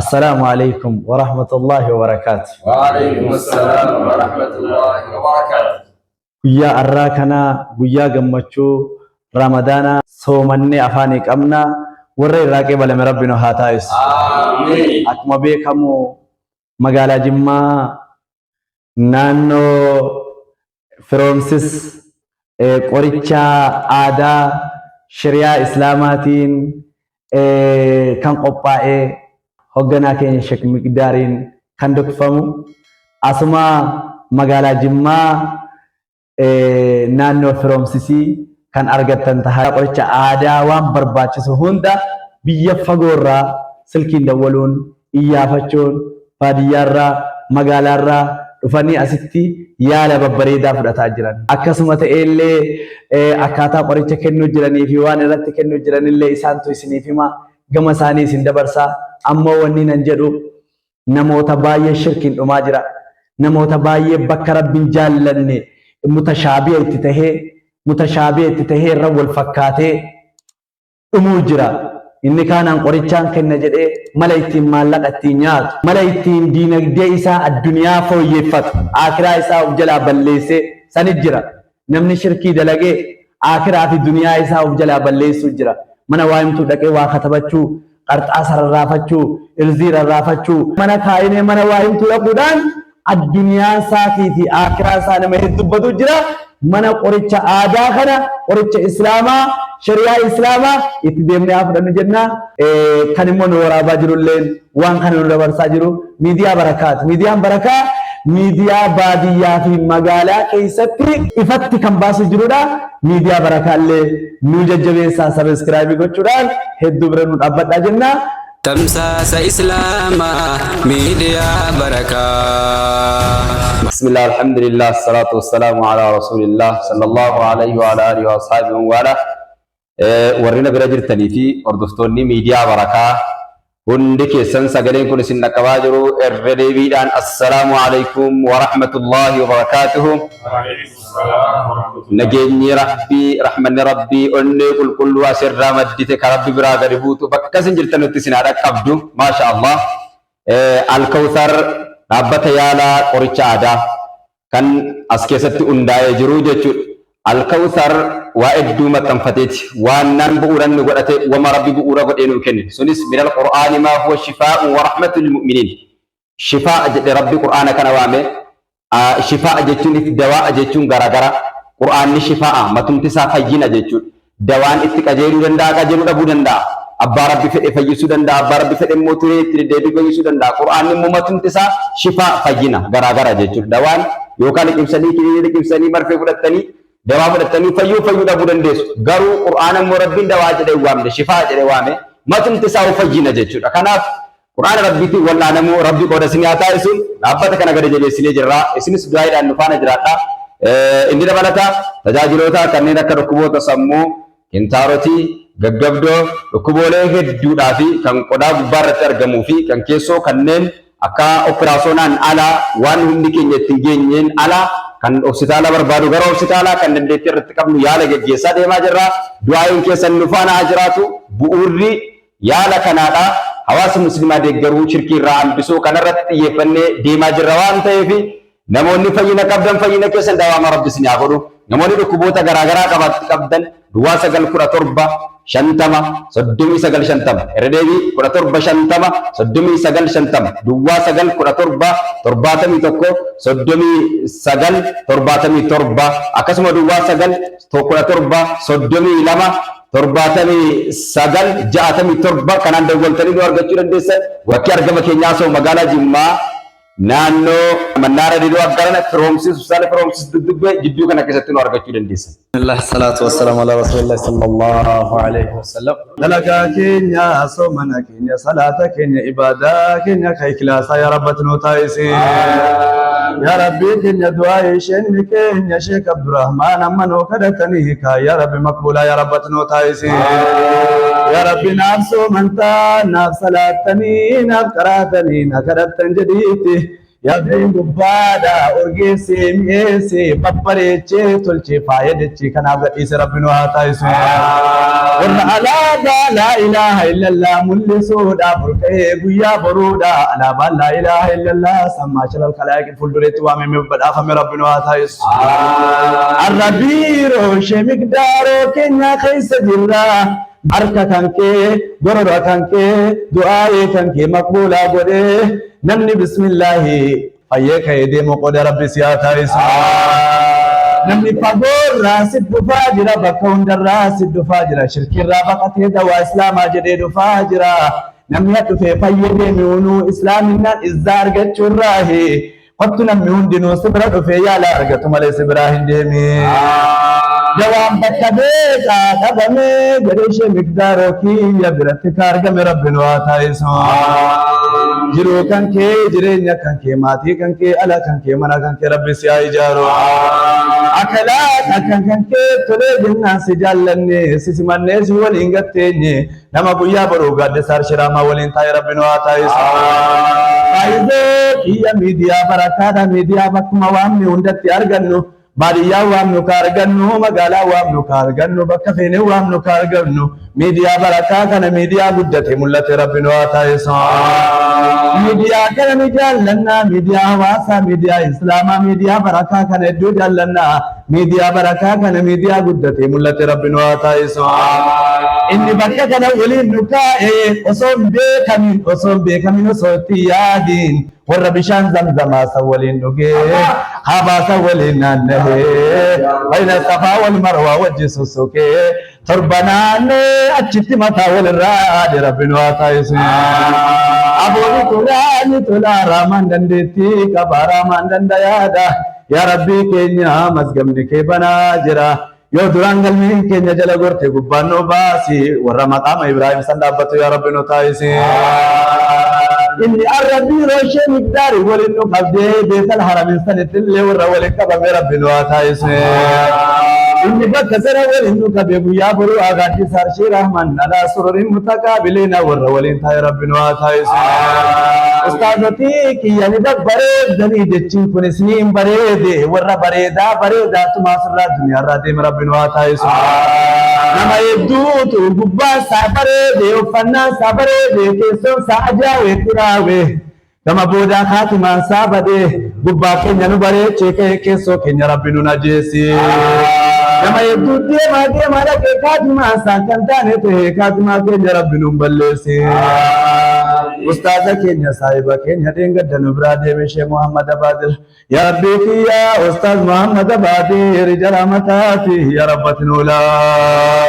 السلام عليكم ورحمة الله وبركاته. وعليكم السلام ورحمة الله وبركاته. يا أراكنا ويا جمّتشو رمضان صومني أفانيك أمنا ورّي راكب لما ربنا هاتايس. آمين. أكما بيكمو مقالة جمّا نانو فرونسيس قريتشا آدا شريعة إسلاماتين كان قبائي هجنا كين شك مقدارين كان دكفمو أسمع مقالة جمّا نانو فرونسيسي كان أرجعتن تهاي قريتشا آدا وان برباچسو هوندا بيا فغورا سلكين دولون إيافتشون فاديارا مقالارا رفاني أسيتي يالا ببريدا فداتا جران أكسمة إلي أكاتا قريتشا كنو جراني في وان رات كنو جراني اللي إسانتو إسني فيما gama saanii sin dabarsa amma wanni nan jedhu namoota baay'ee shirkiin dhumaa jira namoota baay'ee bakka rabbiin jaallanne mutashaabiha itti tahee irra wal fakkaatee dhumuu jira inni kaanaan qorichaan kenna jedhee mala ittiin maallaqa ittiin nyaatu mala ittiin diinagdee isaa addunyaa fooyyeffatu aakiraa isaa of jalaa balleessee sanit jira namni shirkii dalagee aakiraa fi duniyaa isaa of jalaa balleessuu jira mana waayimtu dhaqee waa katabachu qarxaasa rarraafachu irzii rarraafachu mana kaayinee mana waayimtu dhaquudhaan addunyaa isaatii fi aakiraa isaa nama heddubbatu jira mana qoricha aadaa kana qoricha islaamaa shari'aa islaamaa itti deemnee fudhannu jenna kan immoo nu waraabaa jirulleen waan kana nu dabarsaa jiru miidiyaa barakaat miidiyaan barakaa miidiyaa baadiyyaa fi magaalaa keessatti ifatti kan baasu jirudha miidiyaa barakaallee nu jajjabeessaa sabskiraayib gochuudhaan hedduu bira nu dhaabbadhaa jenna تمساس إسلاما ميديا بركة. بسم الله الحمد لله الصلاة والسلام على رسول الله صلى الله عليه وعلى آله وأصحابه وعلى ورنا برجل تنيفي وردفتوني ميديا بركة هندك سنسا قلين كل سنة كواجرو الردبيدان السلام عليكم ورحمة الله وبركاته. نجيني ربي رحمن ربي أني كل واسر رامدتك ربي براغ ربوتو بكسن جلتنو تسنارا كبدو ما شاء الله. الكوثر ربط يالا قريش عادا كان أسكيست أنداي جروجة الكوثر وإدو متنفتت وانان بؤران نقرأت وما ربي بؤرا قد إنو كن سنس من القرآن ما هو شفاء ورحمة للمؤمنين شفاء ربي قرآن كان وامي شفاء جتون دواء جتون غرا غرا قرآن شفاء ما تنتسا فينا جتون دوان اتك أجيرو دندا كجيرو دبو دندا أبا ربي فئ فيسو دندا أبا ربي فئ موتوري تردبي فيسو دندا قرآن مما تنتسا شفاء فينا غرا غرا جتون دوان يوكالي كمساني كيني كمساني مرفي فرطاني دوا فرطاني فيو دبو دندس غرو قرآن مربين دوا جدي وامي شفاء جدي وامي ما تنتسا فينا جتون أكناف قرآن ربي تي ولا نمو ربي قد سنياتا يسون أبدا كنا قد جلي سني جرا اسمه سدوائر النفانة جراتا إندي دبلتا تجاجلوتا كنينا كركوبو تسمو كنتاروتي غغبدو ركوبوله هدودا في كان قدا غبار ترغمو في كان كيسو كنن أكا أوبراسيونان على وان هندي كنية تنجين على كان أوسيتالا بربادو غرو أوسيتالا كان نديتي رتكابنو يالا جيسا ديما جرا دعاين كيسا النفانة أجراتو بؤوري يالا كنادا حواس مسلمات ديگرو شركي رام بسو كنرت يفني ديما جروان تيفي نموني فينا كبدن فينا كيسن دوام رب سني أقولو نموني ركوبوتا غرا غرا كبدن دوا سجل كرة تربة شنتما صدومي سجل شنتما رديبي كرة تربة شنتما صدومي سجل شنتما دوا سجل كرة تربة ترباتمي تكو صدومي سجل ترباتمي تربة أكسم دوا سجل كرة تربة صدومي لما ترباتمي سجل جاتمي تربة كنان دولتني دوار جتشورن ديسة وكير جم كينياسو مغالا جمّا نانو منارة ديدو أقرنا فرومسيس وسالة فرومسيس دبّة جدّو كنا كيساتين دوار جتشورن ديسة. الله الصلاة والسلام على رسول الله صلى الله عليه وسلم. دلقا كينيا صومنا كينيا صلاة كينيا عبادة كينيا كيكلاسا يا رب تنوتايسي. يا ربي كينيا دعاء شين كينيا شيخ عبد الرحمن أمنو كدتني يا رب مقبولا يا رب تنوتايسي. يا ربي نفسو منتا نفس صلاتني نفس قراتني نكرتن جديتي Yabdiin gubbaadha urgeessee mi'eessee babbareechee tolchee faayadachee kanaaf gadhiise rabbi nu haa taasisu. Warra alaabaa laa ilaaha illallah mul'isuudhaaf olka'ee guyyaa boruudha alaabaan laa ilaaha illallah sammaa shalal kalaaqi fuuldureetti waamamee badhaafame rabbi nu haa taasisu. Arrabiiroo ishee migdaaroo keenya keessa jirra. Harka kanke gorora kanke du'aaye kanke maqbuula godhe namni bismillahi fayyee ka'ee deemu qoda rabbi si haa taasisu. Namni fagoorraa si dhufaa jira bakka hundarraa si dhufaa jira shirkirraa baqatee dawaa islaamaa jedhee dhufaa jira. Namni dhufee fayyee deemu islaaminaan izzaa argachuurraahi wattu namni hundinuu si bira dhufee yaala argatu malee si biraa hin deemee. Jawaan bakka beekaa qabamee gadheeshee migdaaroo kiyya biratti ka argame rabbi nu haa taasisu. Jiruu kan kee jireenya kan kee maatii kan kee ala kan kee mana kan kee rabbi si haa ijaaru. Akalaata kan kee tolee jennaan si jaallanne si simannee si waliin gatteenye nama guyyaa boruu gaaddesaar shiraamaa waliin taa'e rabbi nu haa taasisu. Faayidee kiyya miidiyaa barakaadha miidiyaa bakkuma waamne hundatti argannu. Baadiyyaa waamnu ka argannu magaalaa waamnu ka argannu bakka feene waamnu ka argannu miidiyaa barakaa kana miidiyaa guddate mul'ate rabbi nu haa taasisu. Miidiyaa kana ni jaallannaa miidiyaa hawaasaa miidiyaa islaamaa miidiyaa barakaa kana hedduu jaallannaa miidiyaa barakaa kana miidiyaa guddate mul'ate rabbi nu haa taasisu. Inni bakka kana waliin nu kaa'e osoo hin beekamin osoo itti yaadiin warra bishaan zamzamaa san waliin dhugee habaasa waliin naannahee bayna safaa wal marwaa wajji sussuqee torba naannee achitti mataa walirraa haadhe rabbi nu haa taasisu. Abooni tolaa raamaan dandeettii qaba raamaan dandayaadha yaa rabbii keenya masgamni kee banaa jira. Yoo duraan galmeen keenya jala gorte gubbaan nu baasi warra maqaama Ibraahim san dhaabbatu yaa rabbi nu taasisi. Inni arrabiiroo ishee migdaari waliin nu qabdee beetal haramin sanitti illee warra waliin qabame rabbi nu haa taasisu. Inni bakka sana waliin nu qabe guyyaa boruu agaaddiisa arshii rahman alaa sururin mutaqaabiliina warra waliin taa'e rabbi nu haa taasisu. Ustaazotii kiyya ni babbareedanii jechiin kun isiniin bareede warra bareedaa tumaa sirraa duniyaarraa deeme rabbi nu haa taasisu. Nama hedduutu gubbaan isaa bareede uffannaan isaa bareede keessoon isaa ajaa'ee xiraawe gama boodaa kaatimaan isaa badee gubbaa keenya nu bareechee ka'e keessoo keenya rabbi nu najeessi. Nama hedduu deemaa dhaqee kaatimaan isaa kan taane ta'e kaatimaa keenya rabbi nu balleessi. Ustaaza keenya saahiba keenya deengadda nu biraa deeme Sheekh Muhammad Abaadir yaa rabbii kiyya Ustaaz Muhammad Abaadir jala mataati yaa rabbati nulaa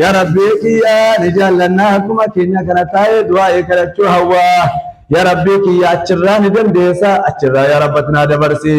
yaa rabbii kiyya ni jaallannaa akkuma keenya kana taa'ee du'aa kadhachuu hawwaa yaa rabbii kiyya achirraa ni dandeessa achirraa yaa rabbati naa dabarsi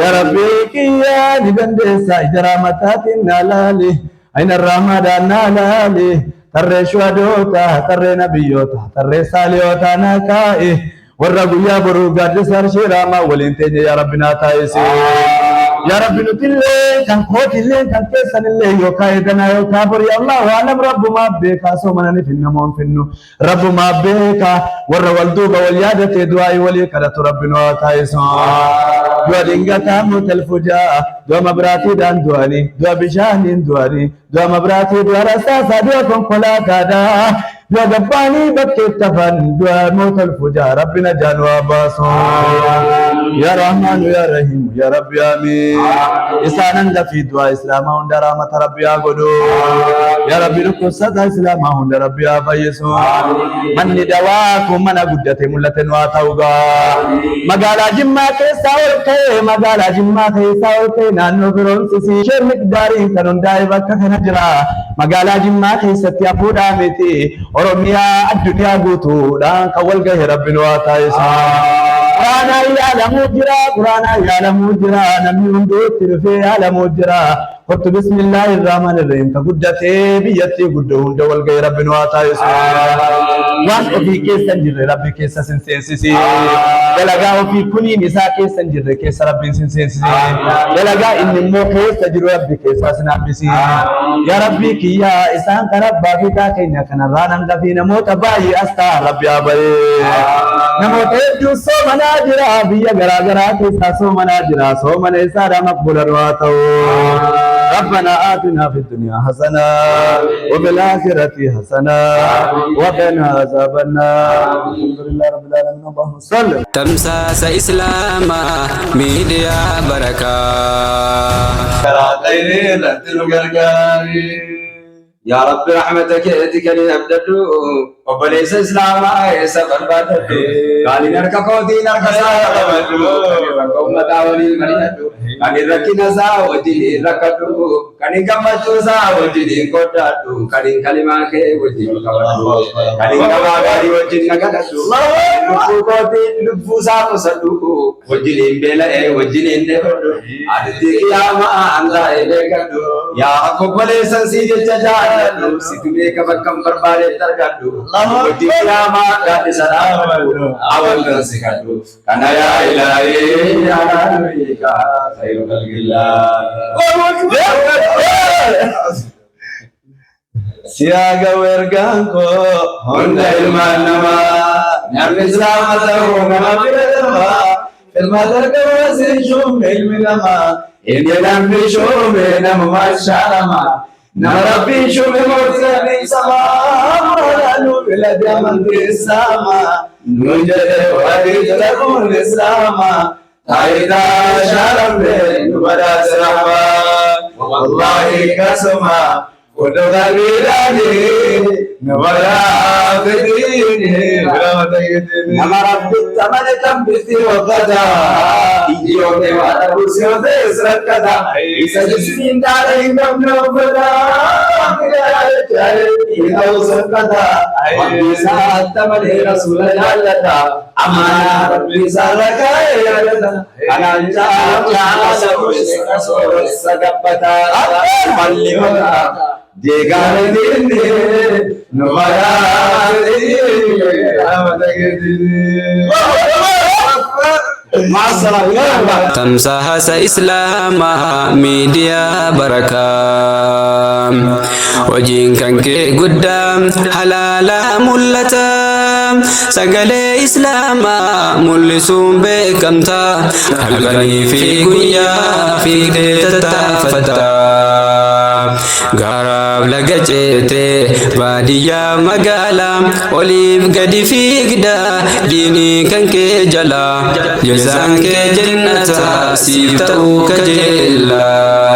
yaa rabbii kiyya ni dandeessa jala mataatiin naa laali ayna raamadaan naa laali. Tarree shuhadoota, tarree nabiyyoota, tarree saaliyoota naa kaa'e warra guyyaa boruu gaaddisa arshii raamaa waliin teenye yaa rabbi naa taasisi. Yaa rabbi nutillee kan kootillee kan keessanillee yookaan eeganaa yookaan borii Allahu aalam rabbumaa beekaa soomananiif hin namoon finnu rabbumaa beekaa warra wal duuba wal yaadatee du'aa walii kadhatu rabbi nu haa taasisu. Dua dingataa mutal fujaa dua mabraatiidhaan du'anii dua bishaaniin du'anii dua mabraatii dua rasaasaa dua konkolaataadhaa dua gabbaanii bakkeetti hafan dua mutal fujaa rabbi na jaanu haa baasu. Ya Rahmaanu ya Rahiimu ya Rabbi amiin. Isaanan gafii dua islaamaa hunda rahmata rabbi haa godhu. Ya Rabbi dhukkubsataa islaamaa hunda rabbi haa fayyisu. Manni dawaa kun mana guddate mul'ate nu haa ta'u gaa. Magaalaa Jimmaa keessaa ol ka'ee magaalaa Jimmaa keessaa ol ka'ee naannoo Firoonsisii ishee miqdaariin kan hundaa'e bakka kana jira. Magaalaa Jimmaa keessatti hafuudhaa miti Oromiyaa addunyaa guutuudhaan kan wal gahe rabbi nu haa taasisu. Quraana yaalamuu jira namni hunduutti dhufee yaalamuu jira. Kottu bismillahir rahmanir rahim ka guddatee biyyattii guddoo hunda wal gahe rabbi nu haa taasisu. Waan ofii keessa hin jirre rabbi keessa sin seensisi. Dalagaa ofii kuniin isaa keessa hin jirre keessa rabbiin sin seensisi. Dalagaa inni immoo keessa jiru rabbi keessa sin hambisi. Yaa rabbii kiyyaa isaan kan abbaa fi kaa keenya kanarraa hangafii namoota baay'ee astaa rabbi haa baree. namoota hedduu soomanaa jira biyya garaa garaa keessaa soomanaa jira soomana isaadhaa maqbula du'aa ta'u ربنا آتنا في الدنيا حسنة وفي الآخرة حسنة وقنا عذاب النار الحمد لله رب العالمين اللهم صل تمساس إسلاما ميديا بركة يا رب رحمتك اتكلي أبددو وبليس إسلاما سفر بددو قال نركا كودي نركا ساعدو وقوم تاولي مريدو كان ركنا سا وجلي ركدو كان كمجو سا وجلي قدادو كان كلمة كي وجلي كبدو كان كما غاري وجلي نغدو لفو كودي لفو سا مسدو وجلي بلا وجلي نبدو عدد قياما أنزا إليكدو يا أكو بليس سيدي تجاه situme kabakam berbalik tergadu di kiama kadi salamatu awal tersikadu karena ya ilahi ya nabika khairul khalqillah siaga werganko honda ilman nama nyamni selamatahu nama biladama filmadar kawasin shum ilmi nama ini namni shum nama mashalama نربي شو بمرتبي سما ولانو بلاد من السما نجد وريد لكم السما تايدا شرم بلا سرما والله كسما ودغ بلادي نورا بديني بلا تيدني نربي تمن تنبتي وقدا يوم ما تبصيو تسركدا يسجسين دارين نبدا إذا سركدا وبيسا تمن رسول الله أمانا ربي سالك يا أنا جاء رسول سجبتا مليونا جيغان ديني نورا تمساس إسلاما ميديا بركة وجين كان كي قدام حلالا ملتا سقلي إسلاما ملسون بكمتا حلقني في قويا في كتتا فتا غراب لغجيتي باديا مغالا وليف قدي في قدا ديني كان كي جلا جزان كي جنة سيفتو كجلا